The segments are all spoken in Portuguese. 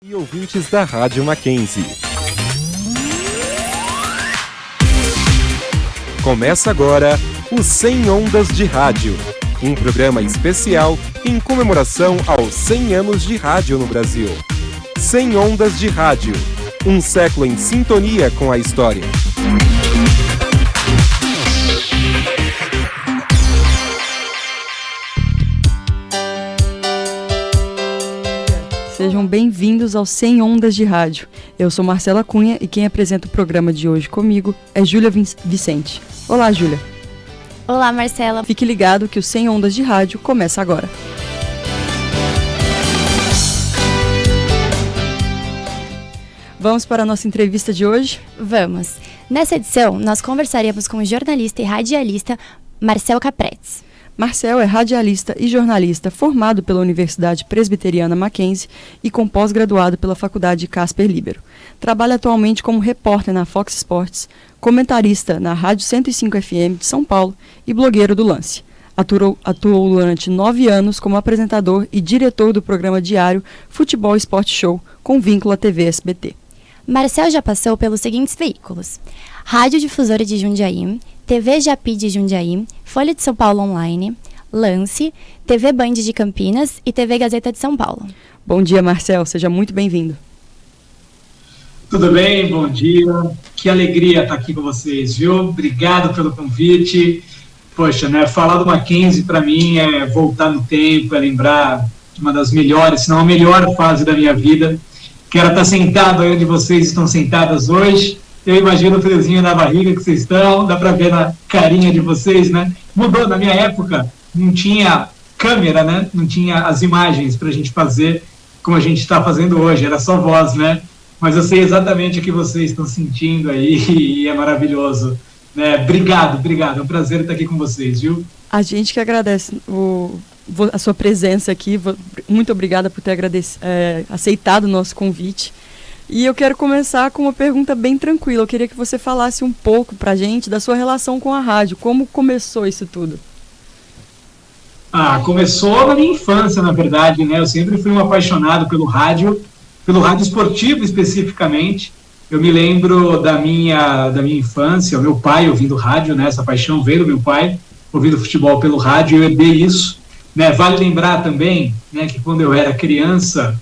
E ouvintes da Rádio Mackenzie. Começa agora o 100 Ondas de Rádio, um programa especial em comemoração aos 100 anos de rádio no Brasil. 100 Ondas de Rádio, um século em sintonia com a história. Sejam bem-vindos ao 100 Ondas de Rádio. Eu sou Marcela Cunha e quem apresenta o programa de hoje comigo é Júlia Vicente. Olá, Júlia. Olá, Marcela. Fique ligado que o 100 Ondas de Rádio começa agora. Vamos para a nossa entrevista de hoje? Vamos. Nessa edição, nós conversaremos com o jornalista e radialista Marcel Capretes. Marcel é radialista e jornalista formado pela Universidade Presbiteriana Mackenzie e com pós-graduado pela Faculdade Casper Libero. Trabalha atualmente como repórter na Fox Sports, comentarista na Rádio 105 FM de São Paulo e blogueiro do Lance. Atuou durante 9 anos como apresentador e diretor do programa diário Futebol Esporte Show, com vínculo à TV SBT. Marcel já passou pelos seguintes veículos: Rádio Difusora de Jundiaí, TV Japi de Jundiaí, Folha de São Paulo Online, Lance, TV Band de Campinas e TV Gazeta de São Paulo. Bom dia, Marcel. Seja muito bem-vindo. Tudo bem? Bom dia. Que alegria estar aqui com vocês, viu? Obrigado pelo convite. Poxa, né? Falar do Mackenzie para mim é voltar no tempo, é lembrar uma das melhores, se não a melhor fase da minha vida. Quero estar sentado aí onde vocês estão sentadas hoje. Eu imagino o friozinho na barriga que vocês estão, dá para ver na carinha de vocês, né? Mudou, na minha época não tinha câmera, né? Não tinha as imagens para a gente fazer como a gente está fazendo hoje, era só voz, né? Mas eu sei exatamente o que vocês estão sentindo aí e é maravilhoso, né? Obrigado, é um prazer estar aqui com vocês, viu? A gente que agradece a sua presença aqui, muito obrigada por ter aceitado o nosso convite. E eu quero começar com uma pergunta bem tranquila. Eu queria que você falasse um pouco pra gente da sua relação com a rádio. Como começou isso tudo? Começou na minha infância, na verdade, né? Eu sempre fui um apaixonado pelo rádio esportivo especificamente. Eu me lembro da minha infância, o meu pai ouvindo rádio, né? Essa paixão veio do meu pai, ouvindo futebol pelo rádio, eu herdei isso, né? Vale lembrar também, né, que quando eu era criança,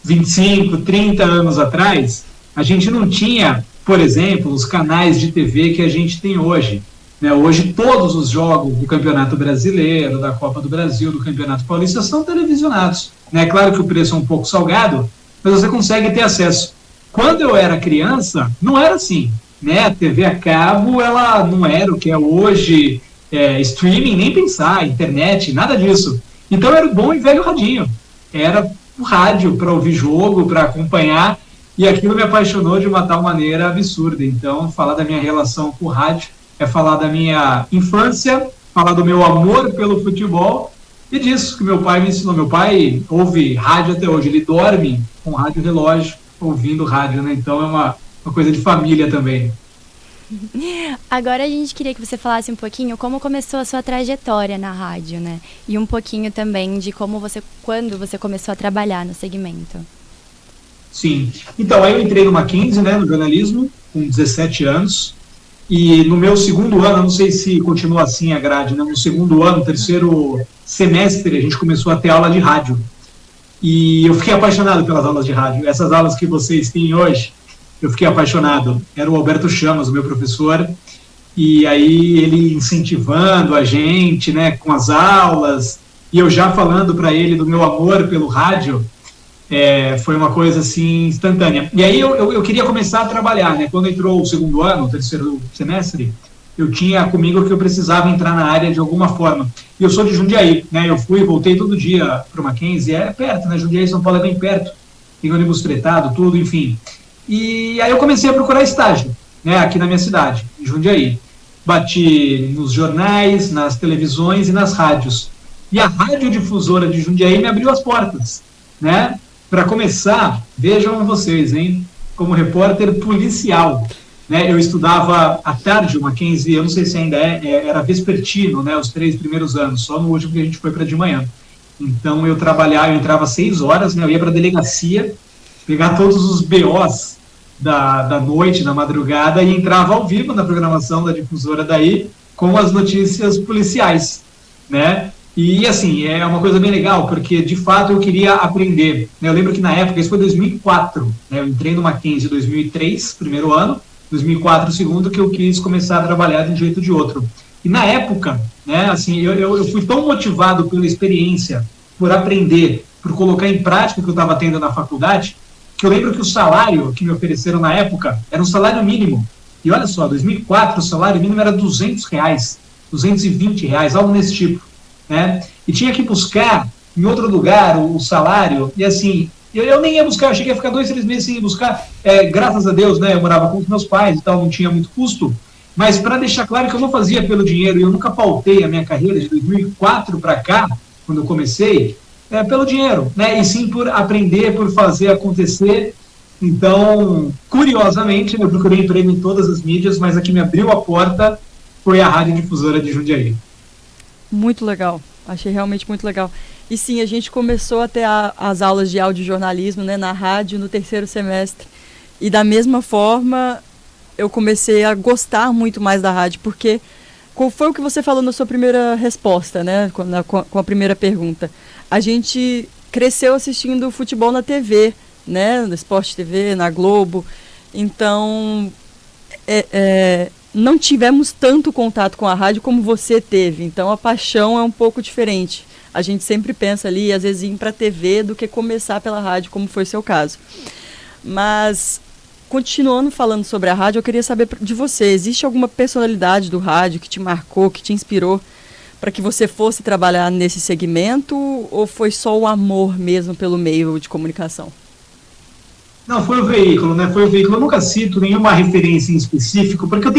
25, 30 anos atrás, a gente não tinha, por exemplo, os canais de TV que a gente tem hoje, né? Hoje todos os jogos do Campeonato Brasileiro, da Copa do Brasil, do Campeonato Paulista são televisionados, né? Claro que o preço é um pouco salgado, mas você consegue ter acesso. Quando eu era criança, não era assim, né? A TV a cabo, ela não era o que é hoje, streaming, nem pensar, internet, nada disso. Então era o bom e velho radinho, era o rádio para ouvir jogo, para acompanhar, e aquilo me apaixonou de uma tal maneira absurda. Então, falar da minha relação com o rádio é falar da minha infância, falar do meu amor pelo futebol e disso que meu pai me ensinou. Meu pai ouve rádio até hoje, ele dorme com rádio relógio, ouvindo rádio, né? Então é uma coisa de família também. Agora a gente queria que você falasse um pouquinho como começou a sua trajetória na rádio, né? E um pouquinho também de quando você começou a trabalhar no segmento. Sim. Então, aí eu entrei no Mackenzie, né, no jornalismo, com 17 anos. E no meu segundo ano, não sei se continua assim a grade, né? No segundo ano, terceiro semestre, a gente começou a ter aula de rádio. E eu fiquei apaixonado pelas aulas de rádio. Essas aulas que vocês têm hoje, eu fiquei apaixonado. Era o Alberto Chamas, o meu professor, e aí ele incentivando a gente, né, com as aulas, e eu já falando para ele do meu amor pelo rádio, foi uma coisa assim instantânea. E aí eu queria começar a trabalhar, né? Quando entrou o segundo ano, o terceiro semestre, eu tinha comigo que eu precisava entrar na área de alguma forma. E eu sou de Jundiaí, né? Eu fui e voltei todo dia para o Mackenzie, é perto, né? Jundiaí, São Paulo é bem perto, tem ônibus fretado, tudo, enfim. E aí eu comecei a procurar estágio, né, aqui na minha cidade, em Jundiaí. Bati nos jornais, nas televisões e nas rádios. E a Radiodifusora de Jundiaí me abriu as portas, né? Para começar, vejam vocês, hein, como repórter policial, né? Eu estudava à tarde, o Mackenzie, eu não sei se ainda era vespertino, né, os 3 primeiros anos, só no último que a gente foi para de manhã. Então eu entrava às 6 horas, né, eu ia para a delegacia, pegar todos os BOs da noite, da madrugada, e entrava ao vivo na programação da difusora daí, com as notícias policiais, né? E, assim, é uma coisa bem legal, porque, de fato, eu queria aprender. Eu lembro que, na época, isso foi 2004, né? Eu entrei no Mackenzie em 2003, primeiro ano, 2004, segundo, que eu quis começar a trabalhar de um jeito ou de outro. E, na época, né, assim, eu fui tão motivado pela experiência, por aprender, por colocar em prática o que eu estava tendo na faculdade, que eu lembro que o salário que me ofereceram na época era um salário mínimo. E, olha só, 2004, o salário mínimo era R$200, R$220, algo nesse tipo. Né? E tinha que buscar em outro lugar o salário, e assim, eu nem ia buscar, eu cheguei a ficar 2, 3 meses sem ir buscar, graças a Deus, né, eu morava com os meus pais e tal, não tinha muito custo, mas para deixar claro que eu não fazia pelo dinheiro, e eu nunca pautei a minha carreira de 2004 para cá, quando eu comecei, pelo dinheiro, né, e sim por aprender, por fazer acontecer. Então, curiosamente, eu procurei emprego em todas as mídias, mas a que me abriu a porta foi a Rádio Difusora de Jundiaí. Muito legal, achei realmente muito legal. E sim, a gente começou a ter as aulas de audiojornalismo, né, na rádio no 3º semestre. E da mesma forma, eu comecei a gostar muito mais da rádio, porque foi o que você falou na sua primeira resposta, né, com a primeira pergunta. A gente cresceu assistindo futebol na TV, né, no Sport TV, na Globo. Então, não tivemos tanto contato com a rádio como você teve, então a paixão é um pouco diferente. A gente sempre pensa ali, às vezes, ir para a TV do que começar pela rádio, como foi seu caso. Mas, continuando falando sobre a rádio, eu queria saber de você, existe alguma personalidade do rádio que te marcou, que te inspirou para que você fosse trabalhar nesse segmento, ou foi só o amor mesmo pelo meio de comunicação? Não, foi o veículo, né? Foi o veículo. Eu nunca cito nenhuma referência em específico, porque eu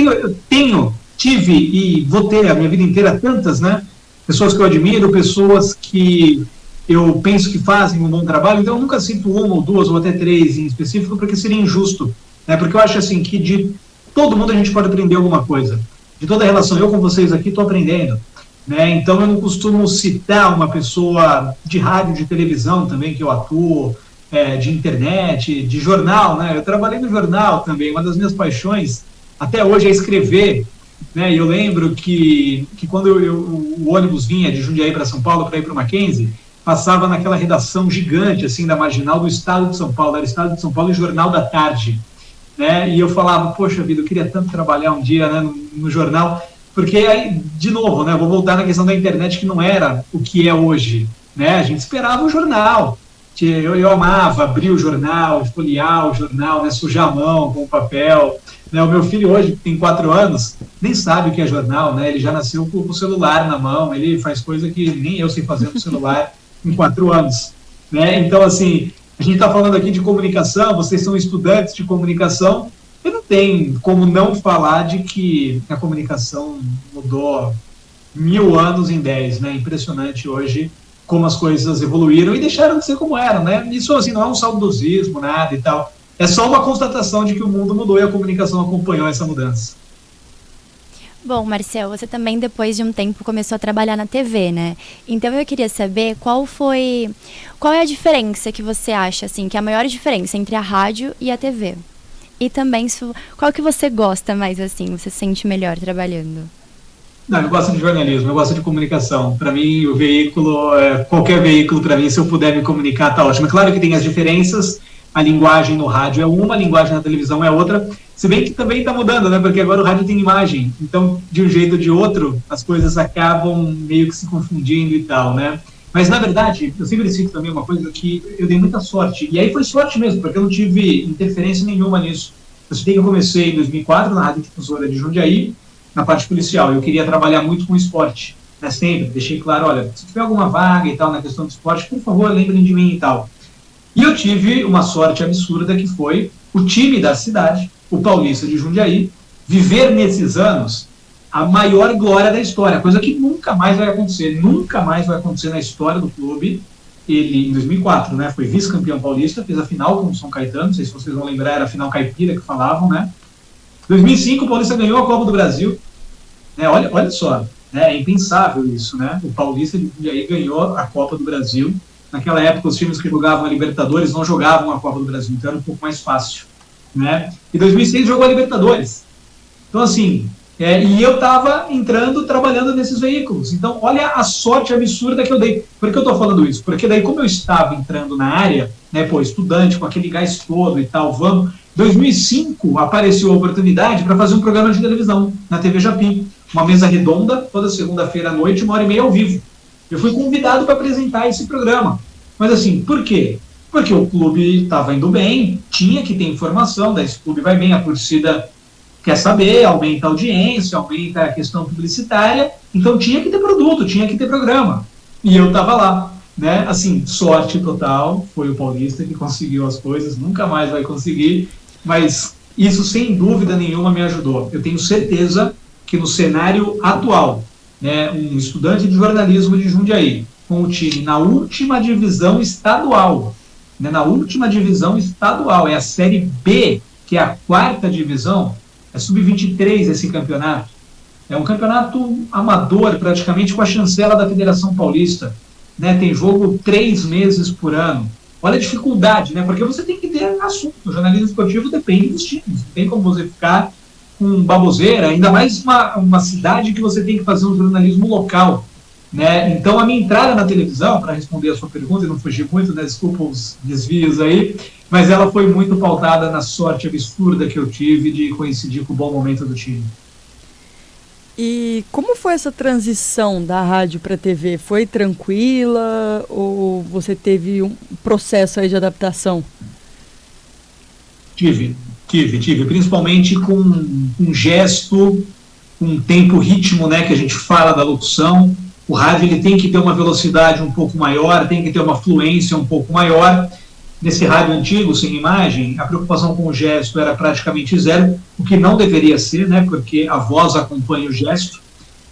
tive e vou ter a minha vida inteira tantas, né? Pessoas que eu admiro, pessoas que eu penso que fazem um bom trabalho, então eu nunca cito uma ou duas ou até 3 em específico, porque seria injusto, né? Porque eu acho assim que de todo mundo a gente pode aprender alguma coisa. De toda a relação, eu com vocês aqui estou aprendendo, né? Então eu não costumo citar uma pessoa de rádio, de televisão também que eu atuo, de internet, de jornal, né? Eu trabalhei no jornal também, uma das minhas paixões até hoje é escrever, né? E eu lembro que quando o ônibus vinha de Jundiaí para São Paulo para ir para o Mackenzie, passava naquela redação gigante assim da Marginal do Estado de São Paulo, era Estado de São Paulo e Jornal da Tarde, né? E eu falava, poxa vida, eu queria tanto trabalhar um dia, né, no jornal, porque aí, de novo, né, eu vou voltar na questão da internet, que não era o que é hoje, né? A gente esperava o jornal. Eu amava abrir o jornal, folhear o jornal, né, sujar a mão com o papel. Né, o meu filho hoje, que tem 4 anos, nem sabe o que é jornal, né, ele já nasceu com o celular na mão, ele faz coisa que nem eu sei fazer no celular em 4 anos. Né? Então, assim, a gente está falando aqui de comunicação, vocês são estudantes de comunicação, e não tem como não falar de que a comunicação mudou 1000 anos em 10, né, impressionante hoje como as coisas evoluíram e deixaram de ser como eram, né? Isso, assim, não é um saudosismo, nada e tal. É só uma constatação de que o mundo mudou e a comunicação acompanhou essa mudança. Bom, Marcel, você também, depois de um tempo, começou a trabalhar na TV, né? Então, eu queria saber qual é a diferença que você acha, assim, que é a maior diferença entre a rádio e a TV? E também, qual que você gosta mais, assim, você se sente melhor trabalhando? Não, eu gosto de jornalismo, eu gosto de comunicação. Para mim, o veículo, qualquer veículo, para mim, se eu puder me comunicar, tá ótimo. É claro que tem as diferenças, a linguagem no rádio é uma, a linguagem na televisão é outra, se bem que também está mudando, né? Porque agora o rádio tem imagem, então, de um jeito ou de outro, as coisas acabam meio que se confundindo e tal, né? Mas, na verdade, eu sempre cito também uma coisa que eu dei muita sorte, e aí foi sorte mesmo, porque eu não tive interferência nenhuma nisso. Eu sei que eu comecei em 2004 na Rádio Difusora de Jundiaí, na parte policial. Eu queria trabalhar muito com esporte, né? Sempre deixei claro, olha, se tiver alguma vaga e tal na questão do esporte, por favor, lembrem de mim e tal. E eu tive uma sorte absurda, que foi o time da cidade, o Paulista de Jundiaí, viver nesses anos a maior glória da história, coisa que nunca mais vai acontecer na história do clube. Ele, em 2004, né, foi vice-campeão paulista, fez a final com o São Caetano, não sei se vocês vão lembrar, era a final caipira que falavam, né? Em 2005, o Paulista ganhou a Copa do Brasil. Olha só, né? É impensável isso, né? O Paulista de Jundiaí ganhou a Copa do Brasil. Naquela época, os times que jogavam a Libertadores não jogavam a Copa do Brasil, então era um pouco mais fácil, né? E 2006 jogou a Libertadores. Então, assim, e eu estava entrando, trabalhando nesses veículos. Então, olha a sorte absurda que eu dei. Por que eu estou falando isso? Porque daí, como eu estava entrando na área, né, estudante, com aquele gás todo e tal, em 2005 apareceu a oportunidade para fazer um programa de televisão na TV Japim. Uma mesa redonda, toda segunda-feira à noite, 1h30 ao vivo. Eu fui convidado para apresentar esse programa. Mas assim, por quê? Porque o clube estava indo bem, tinha que ter informação, daí esse clube vai bem, a torcida quer saber, aumenta a audiência, aumenta a questão publicitária, então tinha que ter produto, tinha que ter programa. E eu estava lá, né? Assim, sorte total, foi o Paulista que conseguiu as coisas, nunca mais vai conseguir, mas isso sem dúvida nenhuma me ajudou. Eu tenho certeza que no cenário atual, né, um estudante de jornalismo de Jundiaí, com o time na última divisão estadual, né, é a Série B, que é a 4ª divisão, é sub-23 esse campeonato. É um campeonato amador, praticamente, com a chancela da Federação Paulista. Né, tem jogo 3 meses por ano. Olha a dificuldade, né, porque você tem que ter assunto. O jornalismo esportivo depende dos times. Não tem como você ficar com baboseira, ainda mais uma cidade que você tem que fazer um jornalismo local. Né? Então, a minha entrada na televisão, para responder a sua pergunta, e não fugir muito, né, desculpa os desvios aí, mas ela foi muito pautada na sorte absurda que eu tive de coincidir com o bom momento do time. E como foi essa transição da rádio para a TV? Foi tranquila ou você teve um processo aí de adaptação? Tive, principalmente com um gesto, um tempo, ritmo, né, que a gente fala da locução. O rádio ele tem que ter uma velocidade um pouco maior, tem que ter uma fluência um pouco maior. Nesse rádio antigo, sem imagem, a preocupação com o gesto era praticamente zero, o que não deveria ser, né, porque a voz acompanha o gesto,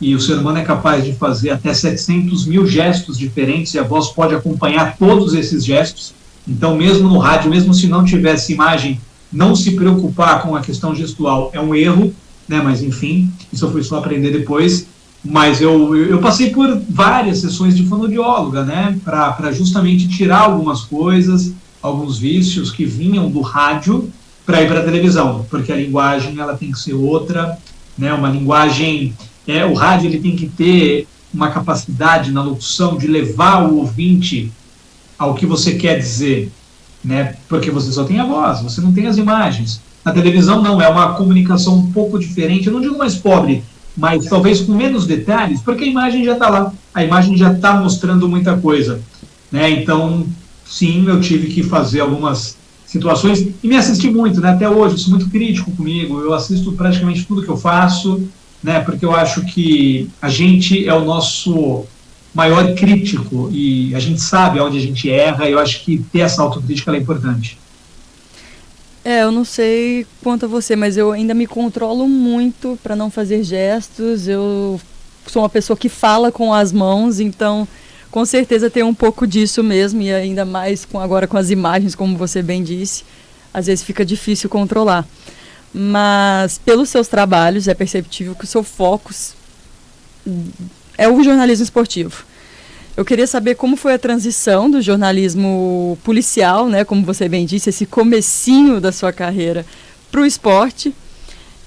e o ser humano é capaz de fazer até 700 mil gestos diferentes, e a voz pode acompanhar todos esses gestos. Então, mesmo no rádio, mesmo se não tivesse imagem, não se preocupar com a questão gestual é um erro, né, mas enfim, isso eu fui só aprender depois. Mas eu passei por várias sessões de fonoaudióloga, né, para justamente tirar algumas coisas, alguns vícios que vinham do rádio para ir para a televisão, porque a linguagem ela tem que ser outra, né, uma linguagem, o rádio ele tem que ter uma capacidade na locução de levar o ouvinte ao que você quer dizer, né, porque você só tem a voz, você não tem as imagens. Na televisão não, é uma comunicação um pouco diferente, eu não digo mais pobre, mas talvez com menos detalhes, porque a imagem já está lá, a imagem já está mostrando muita coisa, né? Então, sim, eu tive que fazer algumas situações, e me assisti muito, né? Até hoje, eu sou muito crítico comigo, eu assisto praticamente tudo que eu faço, né? Porque eu acho que a gente é o nosso maior crítico, e a gente sabe onde a gente erra, e eu acho que ter essa autocrítica é importante. Eu não sei quanto a você, mas eu ainda me controlo muito para não fazer gestos. Eu sou uma pessoa que fala com as mãos, então com certeza tem um pouco disso mesmo, e ainda mais agora com as imagens, como você bem disse, às vezes fica difícil controlar. Mas pelos seus trabalhos é perceptível que o seu foco é o jornalismo esportivo. Eu queria saber como foi a transição do jornalismo policial, né, como você bem disse, esse comecinho da sua carreira para o esporte,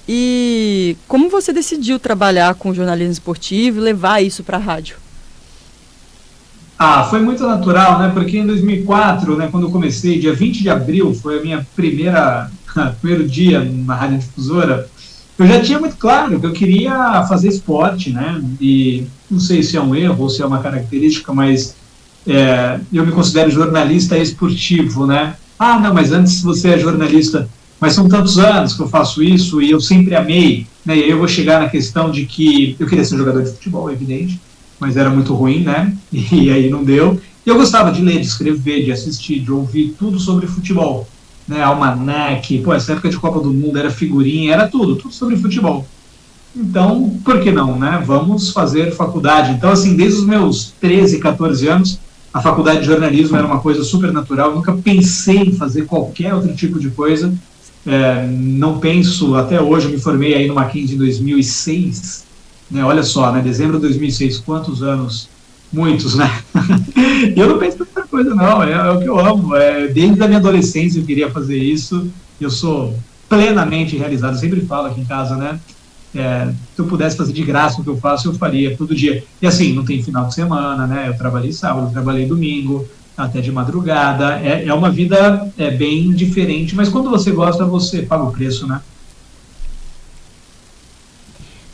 e como você decidiu trabalhar com o jornalismo esportivo e levar isso para a rádio. Foi muito natural, né, porque em 2004, né, quando eu comecei, dia 20 de abril, foi a minha primeiro dia na Rádio Difusora, eu já tinha muito claro que eu queria fazer esporte, né, e não sei se é um erro ou se é uma característica, mas eu me considero jornalista esportivo, né? Não, mas antes você é jornalista, mas são tantos anos que eu faço isso e eu sempre amei, né? E aí eu vou chegar na questão de que eu queria ser jogador de futebol, é evidente, mas era muito ruim, né? E aí não deu. E eu gostava de ler, de escrever, de assistir, de ouvir tudo sobre futebol, né? Almanac, essa época de Copa do Mundo era figurinha, era tudo sobre futebol. Então, por que não, né? Vamos fazer faculdade. Então, assim, desde os meus 13, 14 anos, a faculdade de jornalismo era uma coisa super natural. Eu nunca pensei em fazer qualquer outro tipo de coisa. Não penso, até hoje, eu me formei aí no Mackenzie em 2006. né? Olha só, né? Dezembro de 2006, quantos anos? Muitos, né? Eu não penso em outra coisa, não. É o que eu amo. Desde a minha adolescência eu queria fazer isso. Eu sou plenamente realizado. Eu sempre falo aqui em casa, né? Se eu pudesse fazer de graça o que eu faço, eu faria todo dia. E assim, não tem final de semana, né? Eu trabalhei sábado, eu trabalhei domingo, até de madrugada. É uma vida bem diferente, mas quando você gosta, você paga o preço, né?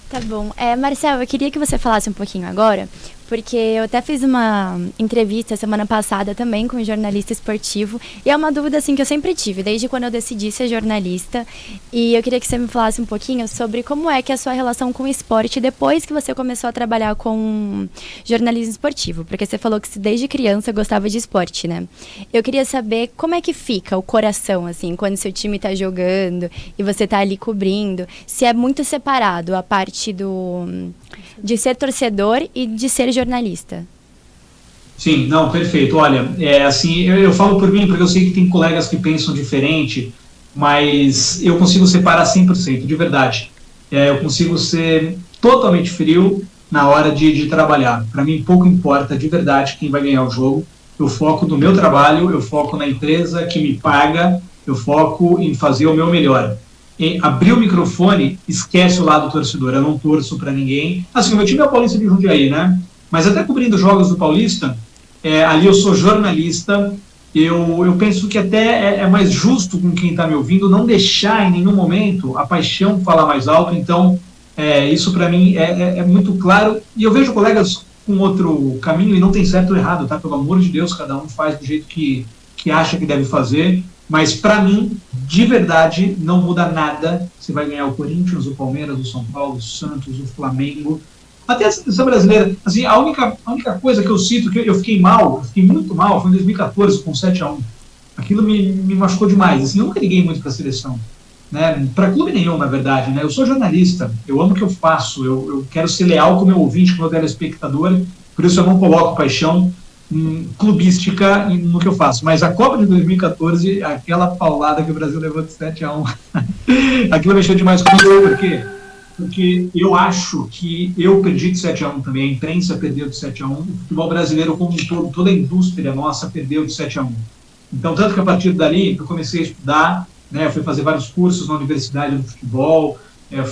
Tá bom. Marcel, eu queria que você falasse um pouquinho agora, porque eu até fiz uma entrevista semana passada também com um jornalista esportivo, e é uma dúvida assim que eu sempre tive, desde quando eu decidi ser jornalista, e eu queria que você me falasse um pouquinho sobre como é que é a sua relação com o esporte depois que você começou a trabalhar com jornalismo esportivo, porque você falou que desde criança gostava de esporte, né? Eu queria saber como é que fica o coração, assim, quando seu time tá jogando e você tá ali cobrindo, se é muito separado a parte de ser torcedor e de ser jornalista. Sim, não, perfeito. Olha, assim, eu falo por mim porque eu sei que tem colegas que pensam diferente, mas eu consigo separar 100%, de verdade. Eu consigo ser totalmente frio na hora de trabalhar. Para mim, pouco importa, de verdade, quem vai ganhar o jogo. Eu foco no meu trabalho, eu foco na empresa que me paga, eu foco em fazer o meu melhor. Abrir o microfone, esquece o lado torcedor, eu não torço para ninguém. Assim, o meu time é o Paulista de Jundiaí, né? Mas até cobrindo jogos do Paulista, ali eu sou jornalista, eu penso que até é mais justo com quem está me ouvindo não deixar em nenhum momento a paixão falar mais alto, então isso para mim é muito claro, e eu vejo colegas com outro caminho, e não tem certo ou errado, tá? Pelo amor de Deus, cada um faz do jeito que acha que deve fazer. Mas, para mim, de verdade, não muda nada. Você vai ganhar o Corinthians, o Palmeiras, o São Paulo, o Santos, o Flamengo. Até a seleção brasileira. Assim, a única coisa que eu cito, que eu fiquei muito mal, foi em 2014, com 7-1. Aquilo me machucou demais. Assim, eu nunca liguei muito para a seleção. Né? Para clube nenhum, na verdade. Né? Eu sou jornalista, eu amo o que eu faço. Eu quero ser leal com o meu ouvinte, com o meu telespectador. Por isso eu não coloco paixão clubística no que eu faço, mas a Copa de 2014, aquela paulada que o Brasil levou de 7-1, aquilo mexeu demais comigo. Por quê? Porque eu acho que eu perdi de 7-1 também, a imprensa perdeu de 7-1, o futebol brasileiro como um todo, toda a indústria nossa perdeu de 7-1. Então, tanto que a partir dali eu comecei a estudar, né, fui fazer vários cursos na universidade do futebol,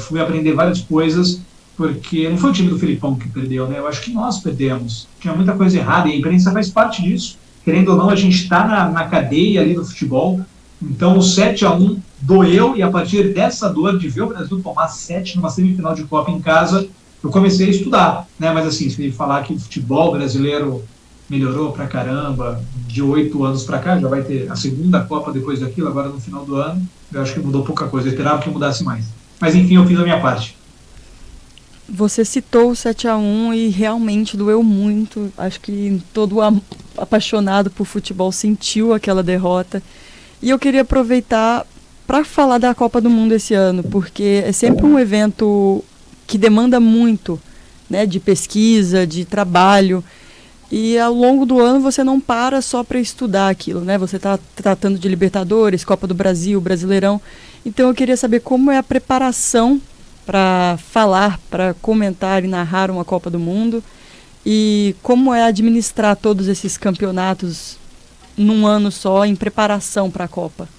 fui aprender várias coisas, porque não foi o time do Filipão que perdeu, né? Eu acho que nós perdemos. Tinha muita coisa errada e a imprensa faz parte disso. Querendo ou não, a gente está na cadeia ali do futebol. Então, o 7-1 doeu, e a partir dessa dor de ver o Brasil tomar 7 numa semifinal de Copa em casa, eu comecei a estudar, né? Mas assim, se ele falar que o futebol brasileiro melhorou pra caramba, de 8 anos para cá, já vai ter a segunda Copa depois daquilo, agora no final do ano, eu acho que mudou pouca coisa, eu esperava que mudasse mais. Mas enfim, eu fiz a minha parte. Você citou o 7-1 e realmente doeu muito. Acho que todo apaixonado por futebol sentiu aquela derrota. E eu queria aproveitar para falar da Copa do Mundo esse ano, porque é sempre um evento que demanda muito, né, de pesquisa, de trabalho. E ao longo do ano você não para só para estudar aquilo, né? Você está tratando de Libertadores, Copa do Brasil, Brasileirão. Então eu queria saber como é a preparação para falar, para comentar e narrar uma Copa do Mundo, e como é administrar todos esses campeonatos num ano só, em preparação para a Copa.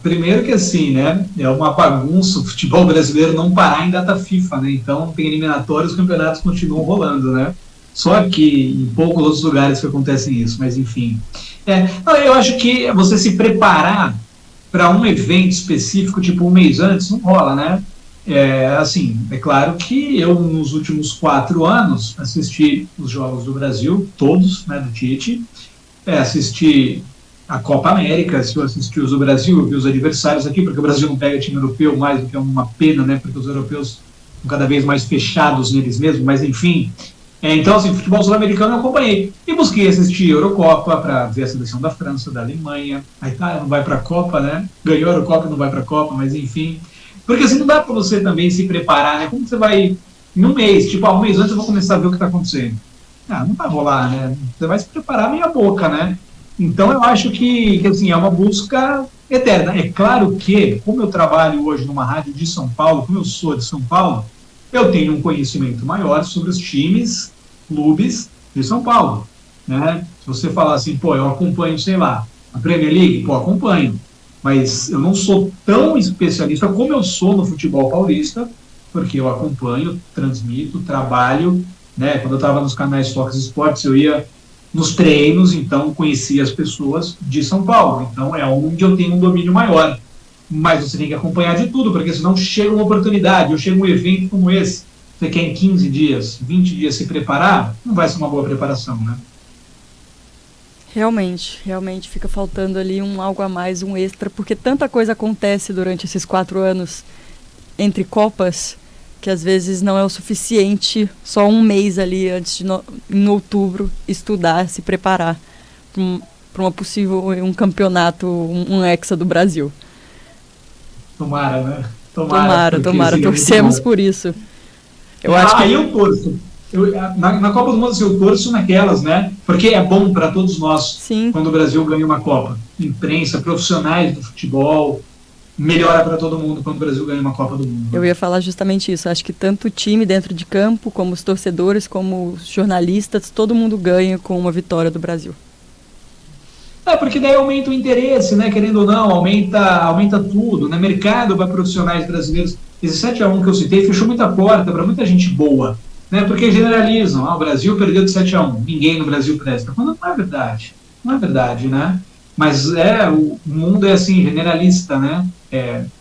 Primeiro que assim, né, é uma bagunça o futebol brasileiro não parar em data FIFA, né? Então tem eliminatórios, os campeonatos continuam rolando, né? Só aqui, em poucos outros lugares que acontecem isso, mas enfim. Eu acho que você se preparar para um evento específico, tipo um mês antes, não rola, né? Assim, é claro que eu, nos últimos 4 anos, assisti os Jogos do Brasil, todos, né, do Tite, assisti a Copa América, se eu assisti os do Brasil, eu vi os adversários aqui, porque o Brasil não pega time europeu mais, do que é uma pena, né, porque os europeus estão cada vez mais fechados neles mesmos, mas enfim. Então, assim, futebol sul-americano eu acompanhei. E busquei assistir Eurocopa para ver a seleção da França, da Alemanha. A Itália não vai para a Copa, né? Ganhou a Eurocopa e não vai para a Copa, mas enfim. Porque assim, não dá para você também se preparar, né? Como você vai, em um mês, tipo, um mês antes eu vou começar a ver o que está acontecendo. Não vai rolar, né? Você vai se preparar meia boca, né? Então eu acho que assim, é uma busca eterna. É claro que, como eu trabalho hoje numa rádio de São Paulo, como eu sou de São Paulo, eu tenho um conhecimento maior sobre os times, clubes de São Paulo, né? Se você falar assim, pô, eu acompanho, sei lá, a Premier League, pô, acompanho, mas eu não sou tão especialista como eu sou no futebol paulista, porque eu acompanho, transmito, trabalho, né? Quando eu estava nos canais Fox Sports, eu ia nos treinos, então conhecia as pessoas de São Paulo, então é onde eu tenho um domínio maior. Mas você tem que acompanhar de tudo, porque senão chega uma oportunidade, ou chega um evento como esse, você quer em 15 dias, 20 dias se preparar, não vai ser uma boa preparação, né? Realmente fica faltando ali algo a mais, um extra, porque tanta coisa acontece durante esses 4 anos entre Copas, que às vezes não é o suficiente só um mês ali antes de, em outubro, estudar, se preparar para uma possível, um campeonato, um hexa do Brasil. Tomara, né? Tomara, torcemos por isso. Eu acho que... Aí eu torço. Na Copa do Mundo eu torço naquelas, né? Porque é bom para todos nós. Sim. Quando o Brasil ganha uma Copa. Imprensa, profissionais do futebol, melhora para todo mundo quando o Brasil ganha uma Copa do Mundo. Eu ia falar justamente isso. Acho que tanto o time dentro de campo, como os torcedores, como os jornalistas, todo mundo ganha com uma vitória do Brasil. Porque daí aumenta o interesse, né? Querendo ou não, aumenta tudo, né? Mercado para profissionais brasileiros. Esse 7-1 que eu citei fechou muita porta para muita gente boa, né? Porque generalizam, o Brasil perdeu de 7-1, ninguém no Brasil presta. Quando não é verdade, né? Mas o mundo é assim, generalista, né?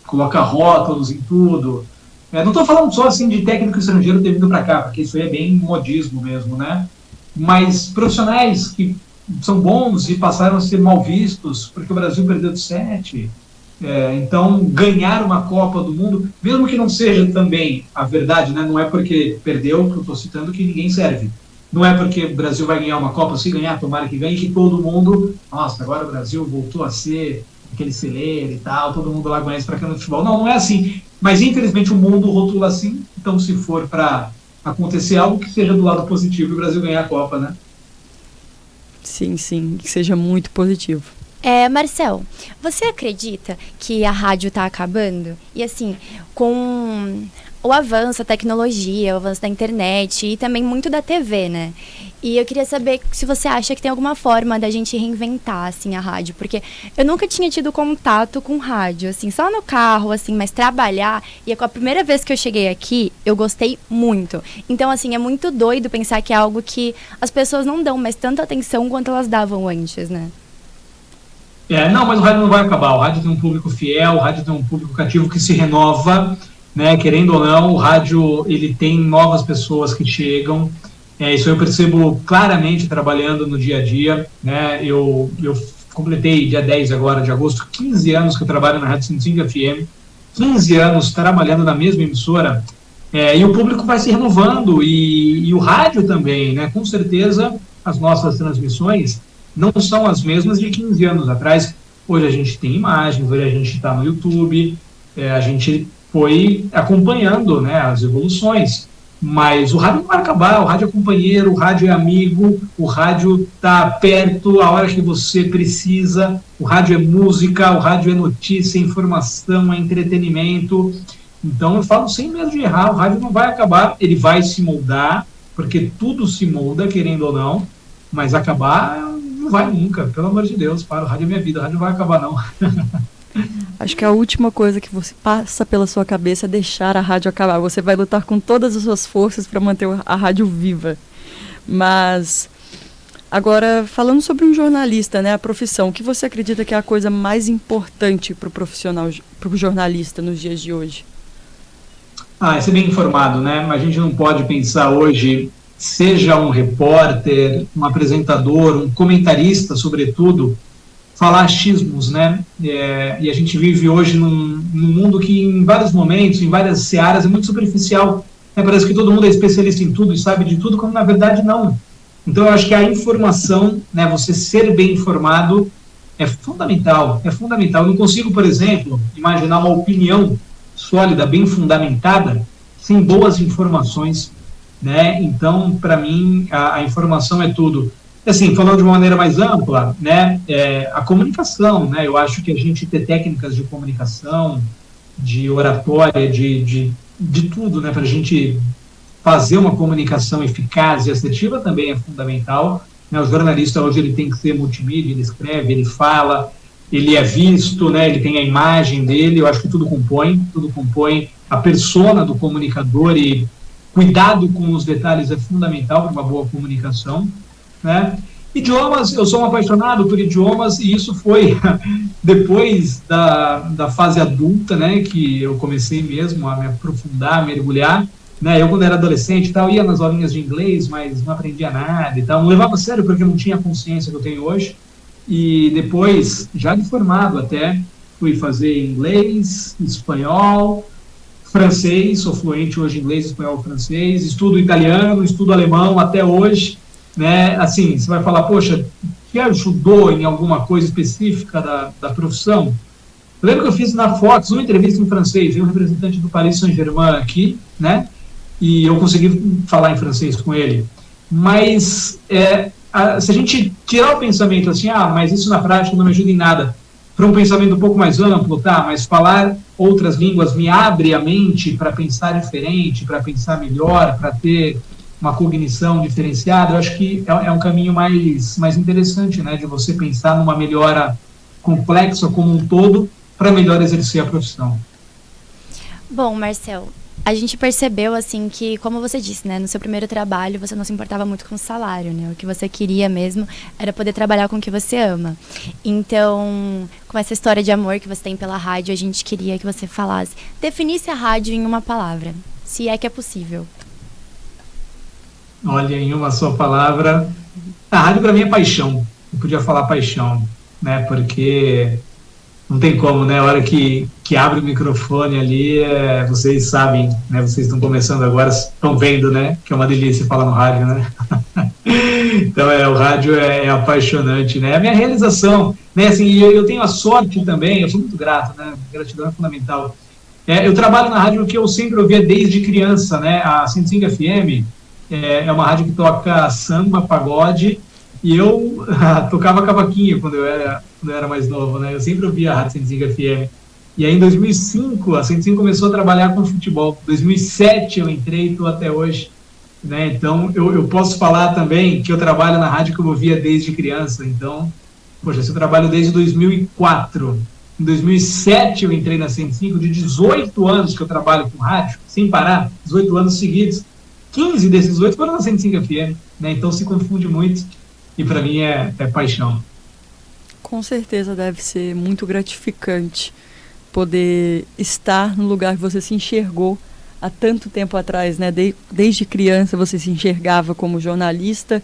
Coloca rótulos em tudo. Não estou falando só assim de técnico estrangeiro ter vindo para cá, porque isso aí é bem modismo mesmo, né? Mas profissionais que são bons e passaram a ser mal vistos porque o Brasil perdeu de 7. Então, ganhar uma Copa do Mundo, mesmo que não seja também a verdade, né? Não é porque perdeu, que eu estou citando, que ninguém serve. Não é porque o Brasil vai ganhar uma Copa, se ganhar, tomara que ganhe, que todo mundo, nossa, agora o Brasil voltou a ser aquele celeiro e tal, todo mundo lá conhece para cá no futebol. Não é assim. Mas, infelizmente, o mundo rotula assim. Então, se for para acontecer algo, que seja do lado positivo e o Brasil ganhar a Copa, né? Sim, que seja muito positivo. Marcel, você acredita que a rádio está acabando? E assim, com o avanço da tecnologia, o avanço da internet e também muito da TV, né? E eu queria saber se você acha que tem alguma forma da gente reinventar, assim, a rádio. Porque eu nunca tinha tido contato com rádio, assim, só no carro, assim, mas trabalhar. E a primeira vez que eu cheguei aqui, eu gostei muito. Então, assim, é muito doido pensar que é algo que as pessoas não dão mais tanta atenção quanto elas davam antes, né? Não, mas o rádio não vai acabar. O rádio tem um público fiel, o rádio tem um público cativo que se renova, né? Querendo ou não, o rádio ele tem novas pessoas que chegam. Isso eu percebo claramente trabalhando no dia a dia, né? Eu completei dia 10 agora de agosto, 15 anos que eu trabalho na Rádio 105 FM, 15 anos trabalhando na mesma emissora, e o público vai se renovando, e o rádio também, né? Com certeza as nossas transmissões não são as mesmas de 15 anos atrás. Hoje a gente tem imagens, hoje a gente está no YouTube, a gente foi acompanhando, né, as evoluções, mas o rádio não vai acabar. O rádio é companheiro, o rádio é amigo, o rádio está perto a hora que você precisa, o rádio é música, o rádio é notícia, informação, é entretenimento. Então eu falo sem medo de errar, o rádio não vai acabar, ele vai se moldar, porque tudo se molda, querendo ou não, mas acabar não vai nunca, pelo amor de Deus, o rádio é minha vida, o rádio não vai acabar não. Acho que a última coisa que você passa pela sua cabeça é deixar a rádio acabar. Você vai lutar com todas as suas forças para manter a rádio viva. Mas, agora, falando sobre um jornalista, né, a profissão, o que você acredita que é a coisa mais importante para o profissional, para o jornalista nos dias de hoje? É ser bem informado, né? A gente não pode pensar hoje, seja um repórter, um apresentador, um comentarista, sobretudo, falar achismos, né? E a gente vive hoje num mundo que, em vários momentos, em várias searas, é muito superficial. Né? Parece que todo mundo é especialista em tudo e sabe de tudo, quando na verdade não. Então eu acho que a informação, né, você ser bem informado, é fundamental. É fundamental. Eu não consigo, por exemplo, imaginar uma opinião sólida, bem fundamentada, sem boas informações, né? Então, para mim, a informação é tudo. Assim, falando de uma maneira mais ampla, né, a comunicação, né? Eu acho que a gente ter técnicas de comunicação, de oratória, de de tudo, né, para a gente fazer uma comunicação eficaz e assertiva também é fundamental, né? O jornalista hoje ele tem que ser multimídia, ele escreve, ele fala, ele é visto, né? Ele tem a imagem dele, eu acho que tudo compõe a persona do comunicador, e cuidado com os detalhes é fundamental para uma boa comunicação, né? Idiomas, eu sou um apaixonado por idiomas, e isso foi depois da fase adulta, né, que eu comecei mesmo a me aprofundar, a mergulhar, né? Eu, quando era adolescente e tal, ia nas aulinhas de inglês, mas não aprendia nada e tal, não levava a sério porque eu não tinha a consciência que eu tenho hoje. E depois, já de formado até, fui fazer inglês, espanhol, francês, sou fluente hoje em inglês, espanhol, francês, estudo italiano, estudo alemão até hoje, né? Assim, você vai falar, poxa, que ajudou em alguma coisa específica da profissão? Eu lembro que eu fiz na Fox uma entrevista em francês, veio um representante do Paris Saint-Germain aqui, né? E eu consegui falar em francês com ele. Mas se a gente tirar o pensamento assim, mas isso na prática não me ajuda em nada, para um pensamento um pouco mais amplo, tá? Mas falar outras línguas me abre a mente para pensar diferente, para pensar melhor, para ter uma cognição diferenciada. Eu acho que é um caminho mais interessante, né? De você pensar numa melhora complexa como um todo para melhor exercer a profissão. Bom, Marcel, a gente percebeu, assim, que, como você disse, né, no seu primeiro trabalho você não se importava muito com o salário, né? O que você queria mesmo era poder trabalhar com o que você ama. Então, com essa história de amor que você tem pela rádio, a gente queria que você falasse, definisse a rádio em uma palavra, se é que é possível. Olha, em uma só palavra, a rádio para mim é paixão. Eu podia falar paixão, né? Porque não tem como, né? A hora que abre o microfone ali, vocês sabem, né? Vocês estão começando agora, estão vendo, né? Que é uma delícia falar no rádio, né? Então, o rádio é apaixonante, né? É a minha realização, né? Assim, eu tenho a sorte também, eu sou muito grato, né? Gratidão é fundamental. Eu trabalho na rádio que eu sempre ouvia desde criança, né? A 105 FM é uma rádio que toca samba, pagode, e eu tocava cavaquinho quando eu era mais novo, né? Eu sempre ouvia a Rádio 105 FM. E aí, em 2005, a 105 começou a trabalhar com futebol. Em 2007 eu entrei e estou até hoje, né? Então, eu posso falar também que eu trabalho na rádio que eu ouvia desde criança. Então, poxa, se eu trabalho desde 2004, em 2007 eu entrei na 105, de 18 anos que eu trabalho com rádio, sem parar, 18 anos seguidos. 15 desses 18 foram na 105 FM, né? Então se confunde muito, e para mim é paixão. Com certeza deve ser muito gratificante poder estar no lugar que você se enxergou há tanto tempo atrás, né? Desde criança você se enxergava como jornalista,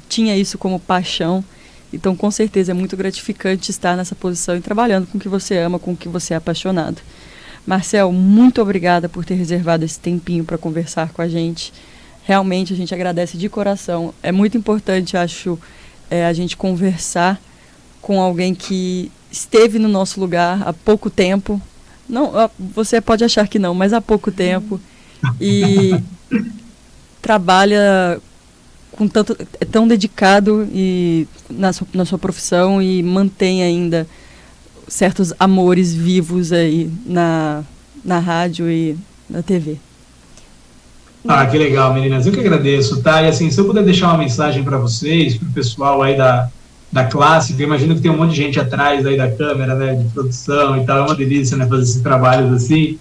tinha isso como paixão, então com certeza é muito gratificante estar nessa posição e trabalhando com o que você ama, com o que você é apaixonado. Marcel, muito obrigada por ter reservado esse tempinho para conversar com a gente. Realmente a gente agradece de coração. É muito importante, acho, a gente conversar com alguém que esteve no nosso lugar há pouco tempo. Não, você pode achar que não, mas há pouco tempo. E trabalha com é tão dedicado na sua profissão e mantém ainda certos amores vivos aí na rádio e na TV. Que legal, meninas. Eu que agradeço, tá? E assim, se eu puder deixar uma mensagem para vocês, para o pessoal aí da classe, eu imagino que tem um monte de gente atrás aí da câmera, né, de produção e tal, é uma delícia, né, fazer esses trabalhos assim.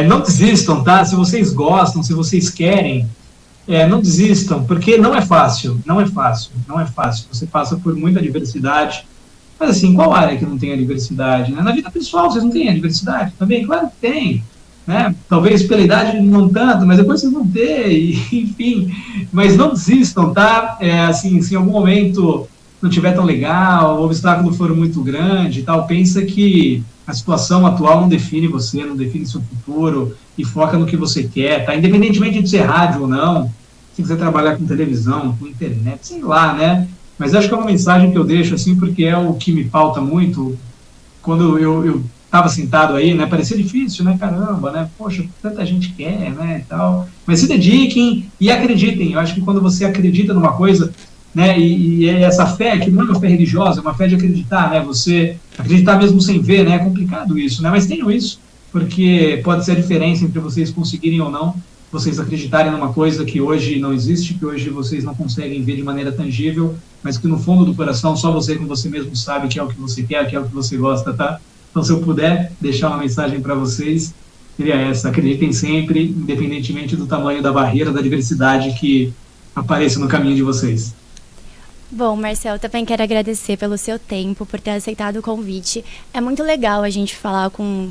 Não desistam, tá? Se vocês gostam, se vocês querem, não desistam, porque não é fácil. Você passa por muita adversidade. Mas assim, qual área que não tem adversidade, né? Na vida pessoal, vocês não têm adversidade também? Claro que tem, né? Talvez pela idade não tanto, mas depois vocês vão ter, enfim. Mas não desistam, tá? Assim, se em algum momento não tiver tão legal, o obstáculo for muito grande e tal, pensa que a situação atual não define você, não define seu futuro, e foca no que você quer, tá? Independentemente de ser rádio ou não, se quiser trabalhar com televisão, com internet, sei lá, né? Mas acho que é uma mensagem que eu deixo, assim, porque é o que me pauta muito. Quando eu estava sentado aí, né, parecia difícil, né, caramba, né, poxa, tanta gente quer, né, e tal. Mas se dediquem e acreditem. Eu acho que quando você acredita numa coisa, né, e essa fé, que não é uma fé religiosa, é uma fé de acreditar, né, você acreditar mesmo sem ver, né, é complicado isso, né, mas tenham isso, porque pode ser a diferença entre vocês conseguirem ou não, vocês acreditarem numa coisa que hoje não existe, que hoje vocês não conseguem ver de maneira tangível, mas que no fundo do coração só você com você mesmo sabe que é o que você quer, que é o que você gosta, tá? Então, se eu puder deixar uma mensagem para vocês, seria essa: acreditem sempre, independentemente do tamanho da barreira, da diversidade que apareça no caminho de vocês. Bom, Marcel, também quero agradecer pelo seu tempo, por ter aceitado o convite. É muito legal a gente falar com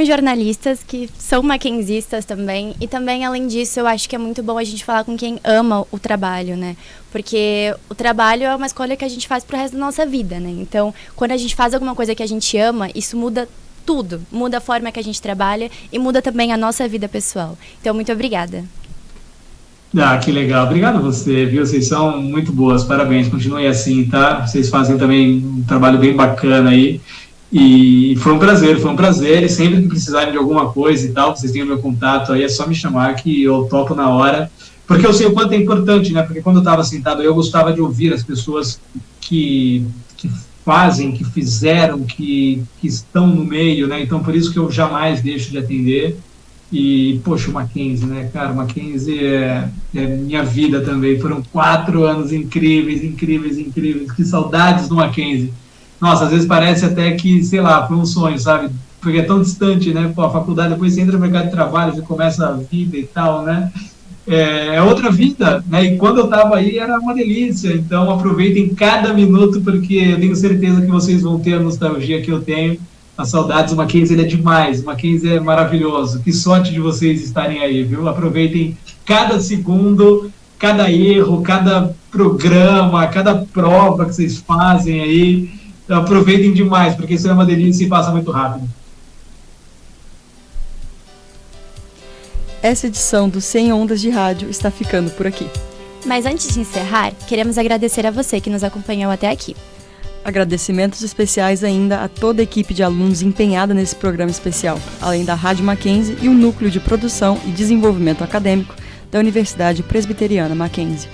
jornalistas que são mackenzistas também, e também, além disso, eu acho que é muito bom a gente falar com quem ama o trabalho, né? Porque o trabalho é uma escolha que a gente faz pro resto da nossa vida, né? Então, quando a gente faz alguma coisa que a gente ama, isso muda tudo. Muda a forma que a gente trabalha e muda também a nossa vida pessoal. Então, muito obrigada. Ah, que legal. Obrigado a você, viu? Vocês são muito boas, parabéns. Continuem assim, tá? Vocês fazem também um trabalho bem bacana aí. E foi um prazer, e sempre que precisarem de alguma coisa e tal, vocês têm o meu contato aí, é só me chamar que eu topo na hora, porque eu sei o quanto é importante, né? Porque quando eu estava sentado, eu gostava de ouvir as pessoas que fazem, que fizeram, que estão no meio, né? Então, por isso que eu jamais deixo de atender. E, poxa, o Mackenzie, né, cara? O Mackenzie é minha vida também. Foram 4 anos incríveis. Que saudades do Mackenzie. Nossa, às vezes parece até que, sei lá, foi um sonho, sabe? Porque é tão distante, né? Pô, a faculdade, depois você entra no mercado de trabalho, você começa a vida e tal, né? É outra vida, né? E quando eu estava aí era uma delícia. Então aproveitem cada minuto, porque eu tenho certeza que vocês vão ter a nostalgia que eu tenho. As saudades, o Mackenzie, ele é demais. O Mackenzie é maravilhoso. Que sorte de vocês estarem aí, viu? Aproveitem cada segundo, cada erro, cada programa, cada prova que vocês fazem aí. Então, aproveitem demais, porque isso é uma delícia e passa muito rápido. Essa edição do 100 Ondas de Rádio está ficando por aqui. Mas antes de encerrar, queremos agradecer a você que nos acompanhou até aqui. Agradecimentos especiais ainda a toda a equipe de alunos empenhada nesse programa especial, além da Rádio Mackenzie e o Núcleo de Produção e Desenvolvimento Acadêmico da Universidade Presbiteriana Mackenzie.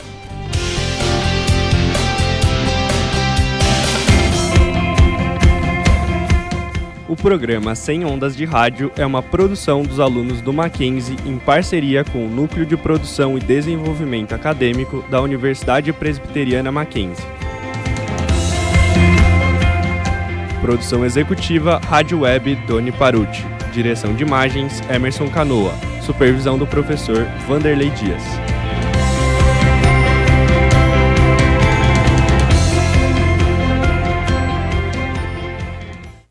O programa 100 Ondas de Rádio é uma produção dos alunos do Mackenzie em parceria com o Núcleo de Produção e Desenvolvimento Acadêmico da Universidade Presbiteriana Mackenzie. Produção executiva Rádio Web Doni Paruti. Direção de imagens Emerson Canoa. Supervisão do professor Vanderlei Dias.